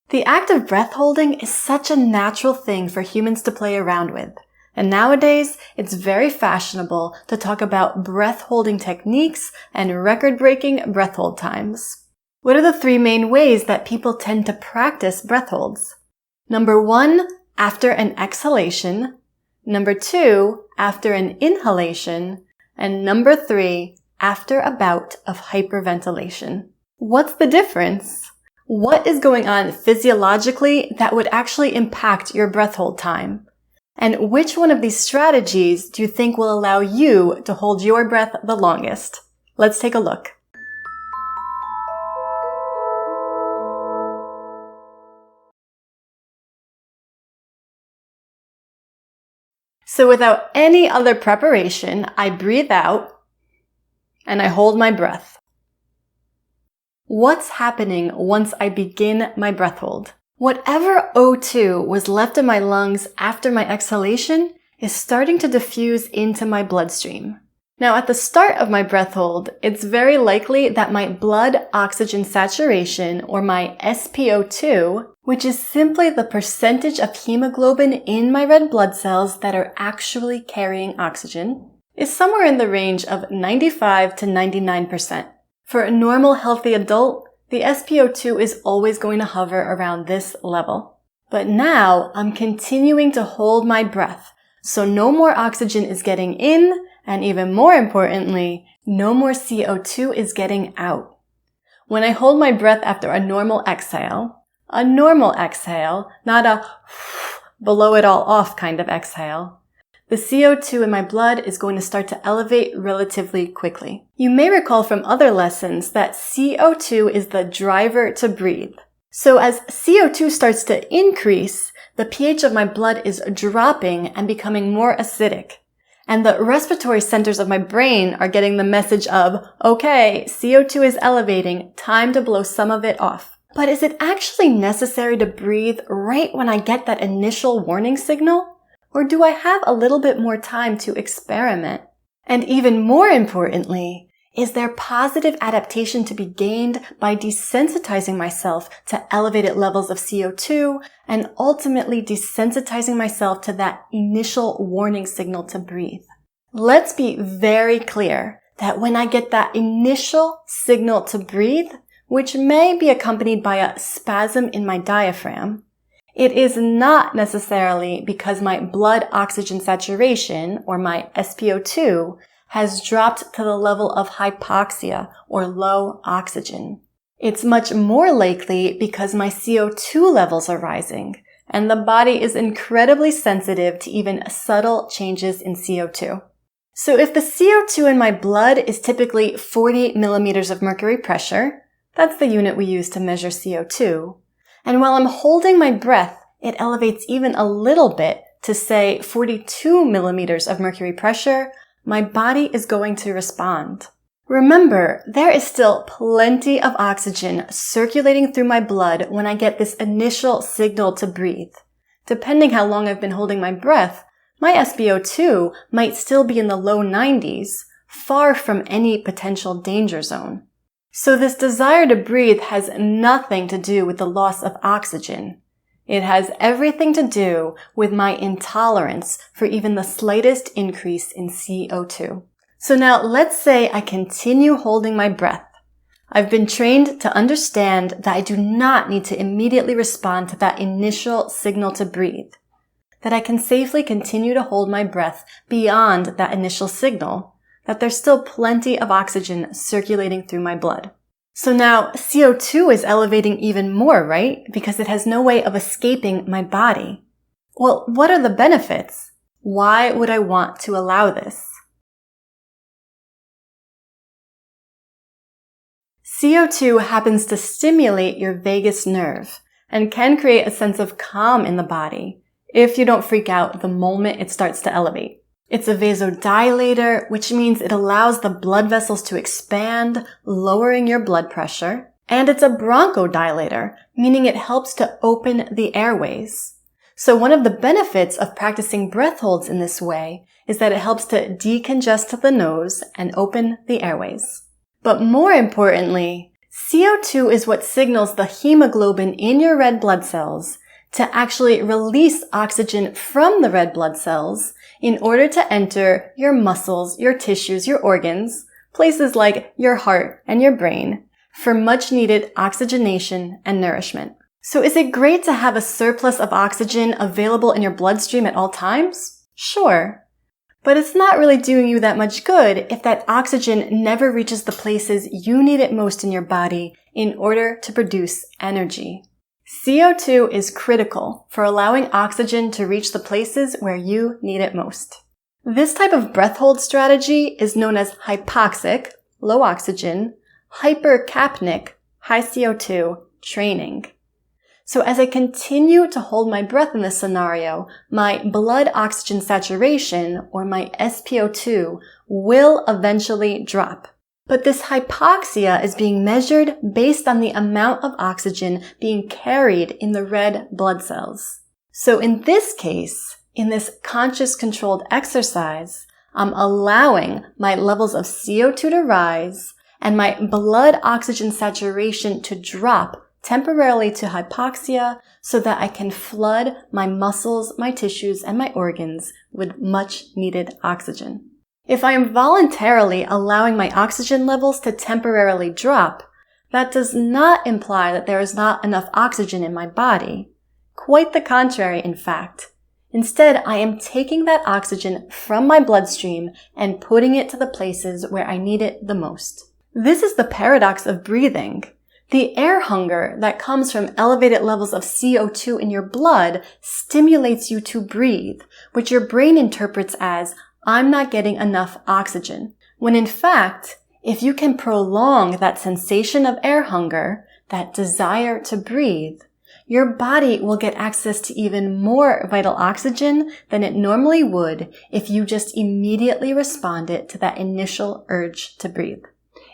The act of breath holding is such a natural thing for humans to play around with. And nowadays, it's very fashionable to talk about breath holding techniques and record-breaking breath hold times. What are the 3 main ways that people tend to practice breath holds? Number 1, after an exhalation. Number 2, after an inhalation. And number 3, after a bout of hyperventilation. What's the difference? What is going on physiologically that would actually impact your breath hold time? And which one of these strategies do you think will allow you to hold your breath the longest? Let's take a look. So without any other preparation, I breathe out and I hold my breath. What's happening once I begin my breath hold? Whatever O2 was left in my lungs after my exhalation is starting to diffuse into my bloodstream. Now, at the start of my breath hold, it's very likely that my blood oxygen saturation, or my SpO2, which is simply the percentage of hemoglobin in my red blood cells that are actually carrying oxygen, is somewhere in the range of 95 to 99%. For a normal, healthy adult, the SpO2 is always going to hover around this level. But now, I'm continuing to hold my breath, so no more oxygen is getting in, and even more importantly, no more CO2 is getting out. When I hold my breath after a normal exhale, not a blow it all off kind of exhale, the CO2 in my blood is going to start to elevate relatively quickly. You may recall from other lessons that CO2 is the driver to breathe. So as CO2 starts to increase, the pH of my blood is dropping and becoming more acidic. And the respiratory centers of my brain are getting the message of, okay, CO2 is elevating, time to blow some of it off. But is it actually necessary to breathe right when I get that initial warning signal? Or do I have a little bit more time to experiment? And even more importantly, is there positive adaptation to be gained by desensitizing myself to elevated levels of CO2 and ultimately desensitizing myself to that initial warning signal to breathe? Let's be very clear that when I get that initial signal to breathe, which may be accompanied by a spasm in my diaphragm, it is not necessarily because my blood oxygen saturation, or my SpO2, has dropped to the level of hypoxia, or low oxygen. It's much more likely because my CO2 levels are rising, and the body is incredibly sensitive to even subtle changes in CO2. So if the CO2 in my blood is typically 40 millimeters of mercury pressure, that's the unit we use to measure CO2, and while I'm holding my breath, it elevates even a little bit to say 42 millimeters of mercury pressure, my body is going to respond. Remember, there is still plenty of oxygen circulating through my blood when I get this initial signal to breathe. Depending how long I've been holding my breath, my SpO2 might still be in the low 90s, far from any potential danger zone. So this desire to breathe has nothing to do with the loss of oxygen. It has everything to do with my intolerance for even the slightest increase in CO2. So now let's say I continue holding my breath. I've been trained to understand that I do not need to immediately respond to that initial signal to breathe, that I can safely continue to hold my breath beyond that initial signal, that there's still plenty of oxygen circulating through my blood. So now CO2 is elevating even more, right? Because it has no way of escaping my body. Well, what are the benefits? Why would I want to allow this? CO2 happens to stimulate your vagus nerve and can create a sense of calm in the body if you don't freak out the moment it starts to elevate. It's a vasodilator, which means it allows the blood vessels to expand, lowering your blood pressure. And it's a bronchodilator, meaning it helps to open the airways. So one of the benefits of practicing breath holds in this way is that it helps to decongest the nose and open the airways. But more importantly, CO2 is what signals the hemoglobin in your red blood cells to actually release oxygen from the red blood cells in order to enter your muscles, your tissues, your organs, places like your heart and your brain, for much needed oxygenation and nourishment. So is it great to have a surplus of oxygen available in your bloodstream at all times? Sure. But it's not really doing you that much good if that oxygen never reaches the places you need it most in your body in order to produce energy. CO2 is critical for allowing oxygen to reach the places where you need it most. This type of breath hold strategy is known as hypoxic, low oxygen, hypercapnic, high CO2 training. So as I continue to hold my breath in this scenario, my blood oxygen saturation, or my SpO2, will eventually drop. But this hypoxia is being measured based on the amount of oxygen being carried in the red blood cells. So in this case, in this conscious controlled exercise, I'm allowing my levels of CO2 to rise and my blood oxygen saturation to drop temporarily to hypoxia so that I can flood my muscles, my tissues, and my organs with much needed oxygen. If I am voluntarily allowing my oxygen levels to temporarily drop, that does not imply that there is not enough oxygen in my body. Quite the contrary, in fact. Instead, I am taking that oxygen from my bloodstream and putting it to the places where I need it the most. This is the paradox of breathing. The air hunger that comes from elevated levels of CO2 in your blood stimulates you to breathe, which your brain interprets as, I'm not getting enough oxygen. When in fact, if you can prolong that sensation of air hunger, that desire to breathe, your body will get access to even more vital oxygen than it normally would if you just immediately responded to that initial urge to breathe.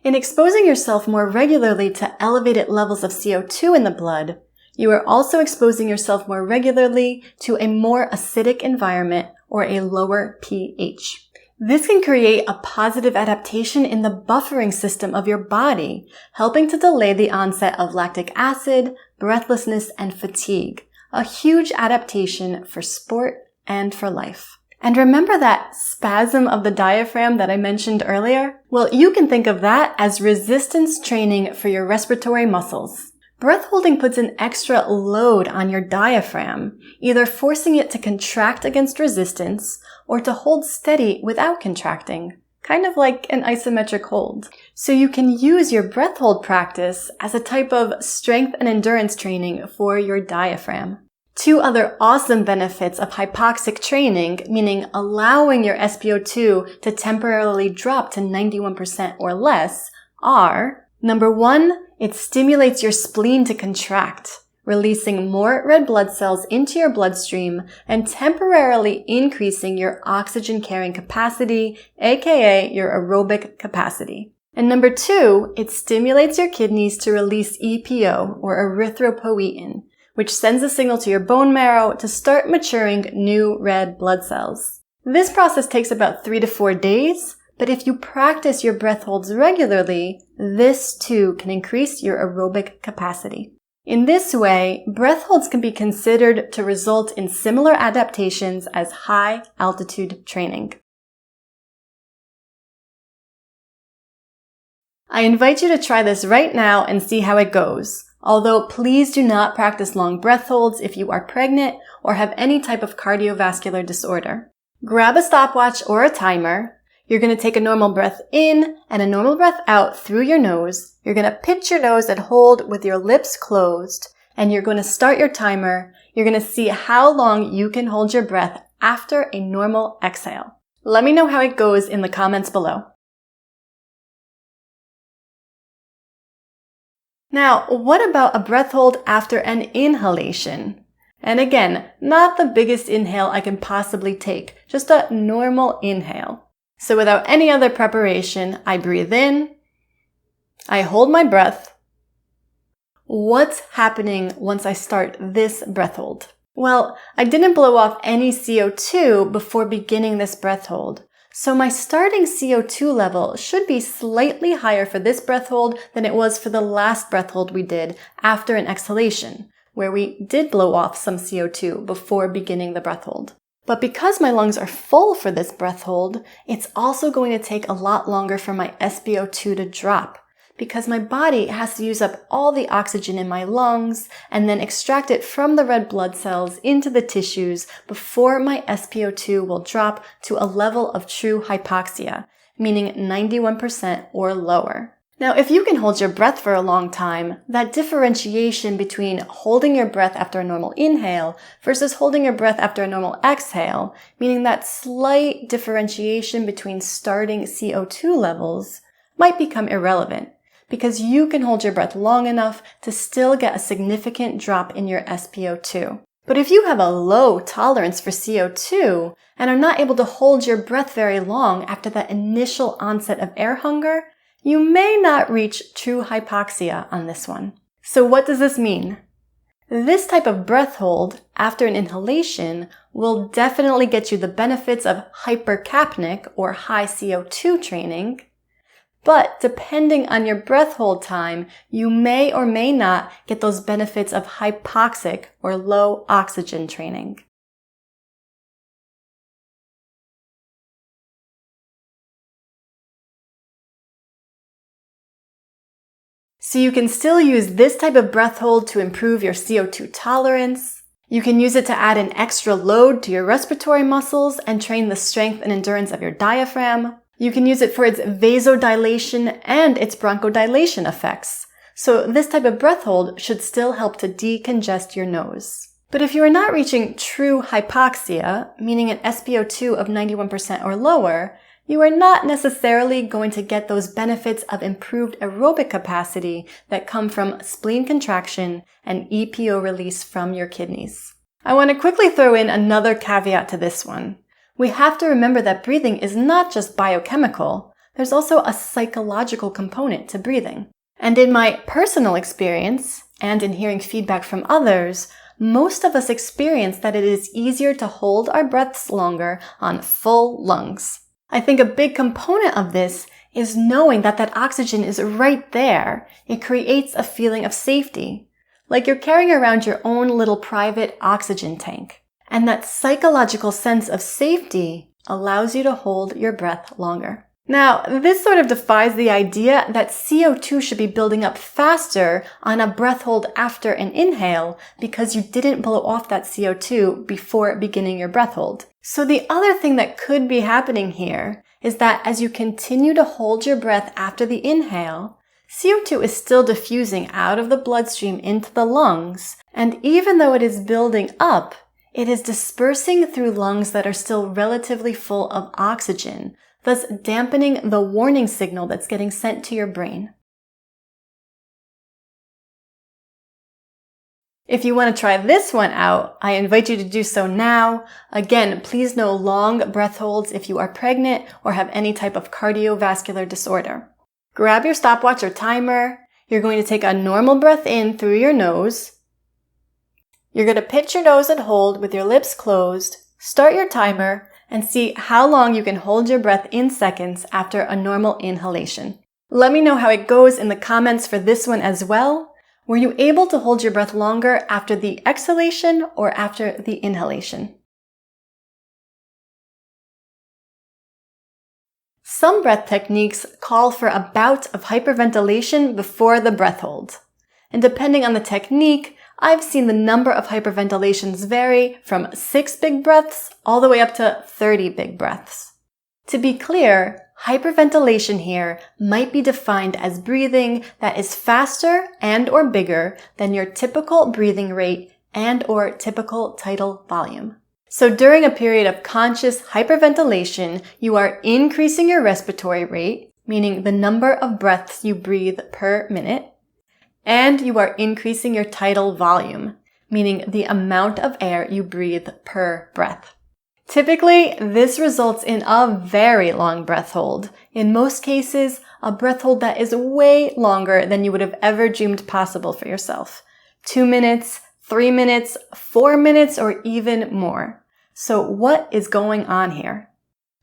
In exposing yourself more regularly to elevated levels of CO2 in the blood, you are also exposing yourself more regularly to a more acidic environment or a lower pH. This can create a positive adaptation in the buffering system of your body, helping to delay the onset of lactic acid, breathlessness, and fatigue, a huge adaptation for sport and for life. And remember that spasm of the diaphragm that I mentioned earlier? Well, you can think of that as resistance training for your respiratory muscles. Breath holding puts an extra load on your diaphragm, either forcing it to contract against resistance or to hold steady without contracting, kind of like an isometric hold. So you can use your breath hold practice as a type of strength and endurance training for your diaphragm. Two other awesome benefits of hypoxic training, meaning allowing your SpO2 to temporarily drop to 91% or less, are, number one, it stimulates your spleen to contract, releasing more red blood cells into your bloodstream and temporarily increasing your oxygen carrying capacity, aka your aerobic capacity. And number two, it stimulates your kidneys to release EPO, or erythropoietin, which sends a signal to your bone marrow to start maturing new red blood cells. This process takes about 3 to 4 days, but if you practice your breath holds regularly, this too can increase your aerobic capacity. In this way, breath holds can be considered to result in similar adaptations as high altitude training. I invite you to try this right now and see how it goes. Although please do not practice long breath holds if you are pregnant or have any type of cardiovascular disorder. Grab a stopwatch or a timer. You're going to take a normal breath in and a normal breath out through your nose. You're going to pinch your nose and hold with your lips closed. And you're going to start your timer. You're going to see how long you can hold your breath after a normal exhale. Let me know how it goes in the comments below. Now, what about a breath hold after an inhalation? And again, not the biggest inhale I can possibly take, just a normal inhale. So without any other preparation, I breathe in, I hold my breath. What's happening once I start this breath hold? Well, I didn't blow off any CO2 before beginning this breath hold. So my starting CO2 level should be slightly higher for this breath hold than it was for the last breath hold we did after an exhalation, where we did blow off some CO2 before beginning the breath hold. But because my lungs are full for this breath hold, it's also going to take a lot longer for my SpO2 to drop, because my body has to use up all the oxygen in my lungs and then extract it from the red blood cells into the tissues before my SpO2 will drop to a level of true hypoxia, meaning 91% or lower. Now, if you can hold your breath for a long time, that differentiation between holding your breath after a normal inhale versus holding your breath after a normal exhale, meaning that slight differentiation between starting CO2 levels, might become irrelevant, because you can hold your breath long enough to still get a significant drop in your SpO2. But if you have a low tolerance for CO2 and are not able to hold your breath very long after that initial onset of air hunger, you may not reach true hypoxia on this one. So what does this mean? This type of breath hold after an inhalation will definitely get you the benefits of hypercapnic or high CO2 training, but depending on your breath hold time, you may or may not get those benefits of hypoxic or low oxygen training. So you can still use this type of breath hold to improve your CO2 tolerance. You can use it to add an extra load to your respiratory muscles and train the strength and endurance of your diaphragm. You can use it for its vasodilation and its bronchodilation effects. So this type of breath hold should still help to decongest your nose. But if you are not reaching true hypoxia, meaning an SpO2 of 91% or lower, you are not necessarily going to get those benefits of improved aerobic capacity that come from spleen contraction and EPO release from your kidneys. I want to quickly throw in another caveat to this one. We have to remember that breathing is not just biochemical. There's also a psychological component to breathing. And in my personal experience, and in hearing feedback from others, most of us experience that it is easier to hold our breaths longer on full lungs. I think a big component of this is knowing that that oxygen is right there. It creates a feeling of safety, like you're carrying around your own little private oxygen tank. And that psychological sense of safety allows you to hold your breath longer. Now, this sort of defies the idea that CO2 should be building up faster on a breath hold after an inhale because you didn't blow off that CO2 before beginning your breath hold. So the other thing that could be happening here is that as you continue to hold your breath after the inhale, CO2 is still diffusing out of the bloodstream into the lungs, and even though it is building up, it is dispersing through lungs that are still relatively full of oxygen, thus dampening the warning signal that's getting sent to your brain. If you want to try this one out, I invite you to do so now. Again, please no long breath holds if you are pregnant or have any type of cardiovascular disorder. Grab your stopwatch or timer. You're going to take a normal breath in through your nose. You're going to pinch your nose and hold with your lips closed. Start your timer and see how long you can hold your breath in seconds after a normal inhalation. Let me know how it goes in the comments for this one as well. Were you able to hold your breath longer after the exhalation or after the inhalation? Some breath techniques call for a bout of hyperventilation before the breath hold. And depending on the technique, I've seen the number of hyperventilations vary from 6 big breaths all the way up to 30 big breaths. To be clear, hyperventilation here might be defined as breathing that is faster and or bigger than your typical breathing rate and or typical tidal volume. So during a period of conscious hyperventilation, you are increasing your respiratory rate, meaning the number of breaths you breathe per minute, and you are increasing your tidal volume, meaning the amount of air you breathe per breath. Typically, this results in a very long breath hold. In most cases, a breath hold that is way longer than you would have ever dreamed possible for yourself. 2 minutes, 3 minutes, 4 minutes, or even more. So what is going on here?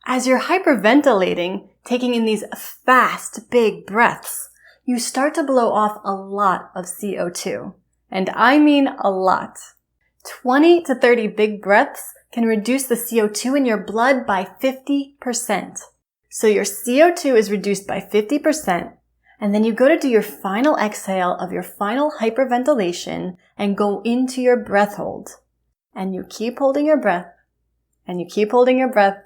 As you're hyperventilating, taking in these fast, big breaths, you start to blow off a lot of CO2. And I mean a lot. 20 to 30 big breaths can reduce the CO2 in your blood by 50%. So your CO2 is reduced by 50%, and then you go to do your final exhale of your final hyperventilation and go into your breath hold. And you keep holding your breath, and you keep holding your breath,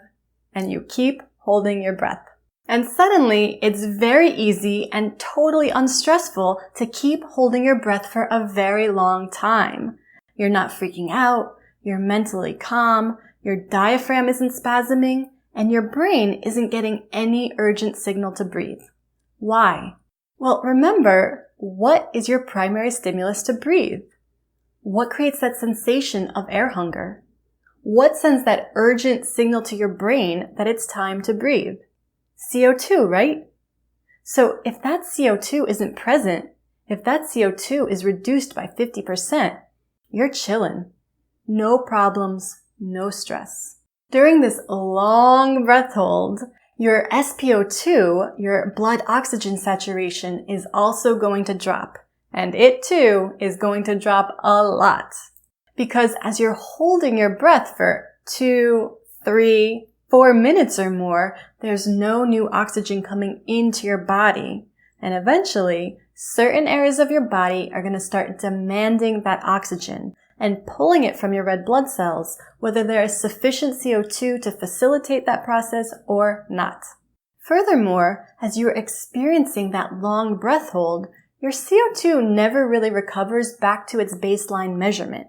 and you keep holding your breath. And suddenly, it's very easy and totally unstressful to keep holding your breath for a very long time. You're not freaking out, you're mentally calm, your diaphragm isn't spasming, and your brain isn't getting any urgent signal to breathe. Why? Well, remember, what is your primary stimulus to breathe? What creates that sensation of air hunger? What sends that urgent signal to your brain that it's time to breathe? CO2, right? So if that CO2 isn't present, if that CO2 is reduced by 50%, you're chillin'. No problems, no stress. During this long breath hold, your SpO2, your blood oxygen saturation, is also going to drop. And it too is going to drop a lot. Because as you're holding your breath for 2, 3, 4 minutes or more, there's no new oxygen coming into your body. And eventually, certain areas of your body are going to start demanding that oxygen and pulling it from your red blood cells, whether there is sufficient CO2 to facilitate that process or not. Furthermore, as you're experiencing that long breath hold, your CO2 never really recovers back to its baseline measurement.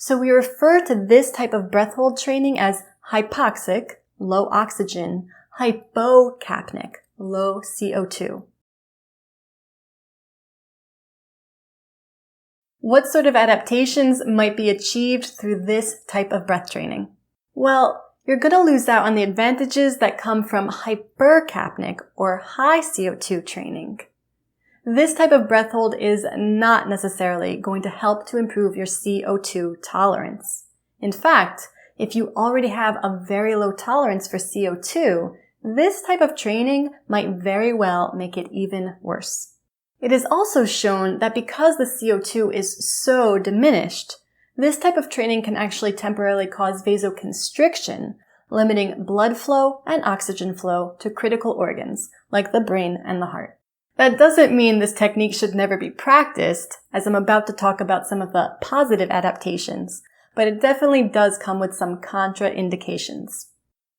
So we refer to this type of breath hold training as hypoxic, low oxygen, hypocapnic, low CO2. What sort of adaptations might be achieved through this type of breath training? Well, you're going to lose out on the advantages that come from hypercapnic or high CO2 training. This type of breath hold is not necessarily going to help to improve your CO2 tolerance. In fact, if you already have a very low tolerance for CO2, this type of training might very well make it even worse. It is also shown that because the CO2 is so diminished, this type of training can actually temporarily cause vasoconstriction, limiting blood flow and oxygen flow to critical organs like the brain and the heart. That doesn't mean this technique should never be practiced, as I'm about to talk about some of the positive adaptations, but it definitely does come with some contraindications.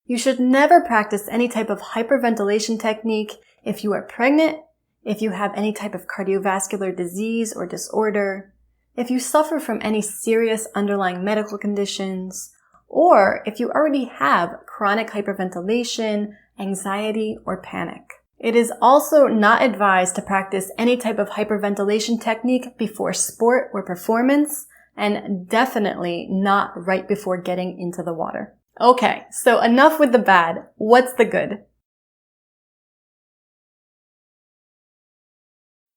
You should never practice any type of hyperventilation technique if you are pregnant, if you have any type of cardiovascular disease or disorder, if you suffer from any serious underlying medical conditions, or if you already have chronic hyperventilation, anxiety, or panic. It is also not advised to practice any type of hyperventilation technique before sport or performance, and definitely not right before getting into the water. Okay, so enough with the bad. What's the good?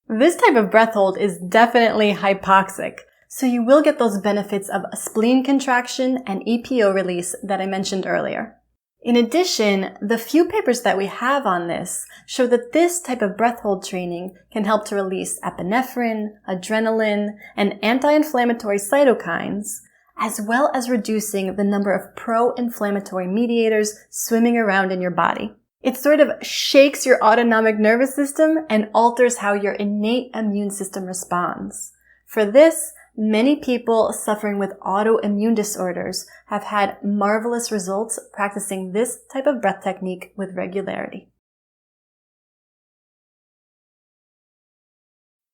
This type of breath hold is definitely hypoxic, so you will get those benefits of spleen contraction and EPO release that I mentioned earlier. In addition, the few papers that we have on this show that this type of breath hold training can help to release epinephrine, adrenaline, and anti-inflammatory cytokines, as well as reducing the number of pro-inflammatory mediators swimming around in your body. It sort of shakes your autonomic nervous system and alters how your innate immune system responds. For this, many people suffering with autoimmune disorders have had marvelous results practicing this type of breath technique with regularity.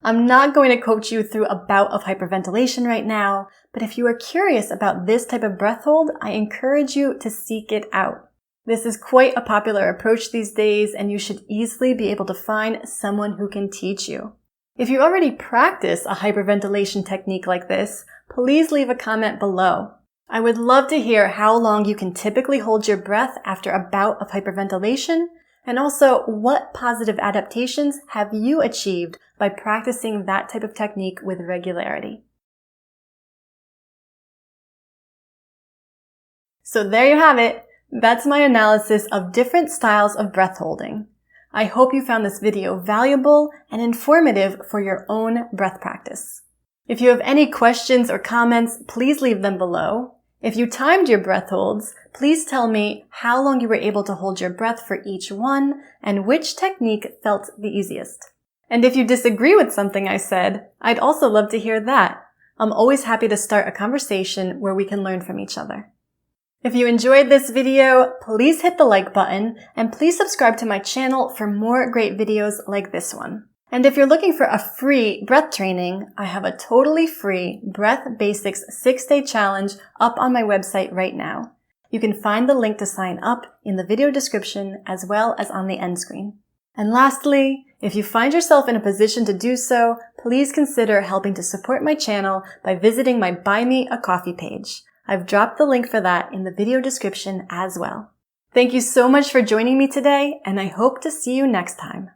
I'm not going to coach you through a bout of hyperventilation right now, but if you are curious about this type of breath hold, I encourage you to seek it out. This is quite a popular approach these days, and you should easily be able to find someone who can teach you. If you already practice a hyperventilation technique like this, please leave a comment below. I would love to hear how long you can typically hold your breath after a bout of hyperventilation, and also what positive adaptations have you achieved by practicing that type of technique with regularity. So there you have it. That's my analysis of different styles of breath holding. I hope you found this video valuable and informative for your own breath practice. If you have any questions or comments, please leave them below. If you timed your breath holds, please tell me how long you were able to hold your breath for each one and which technique felt the easiest. And if you disagree with something I said, I'd also love to hear that. I'm always happy to start a conversation where we can learn from each other. If you enjoyed this video, please hit the like button and please subscribe to my channel for more great videos like this one. And if you're looking for a free breath training, I have a totally free Breath Basics 6-day challenge up on my website right now. You can find the link to sign up in the video description as well as on the end screen. And lastly, if you find yourself in a position to do so, please consider helping to support my channel by visiting my Buy Me a Coffee page. I've dropped the link for that in the video description as well. Thank you so much for joining me today, and I hope to see you next time.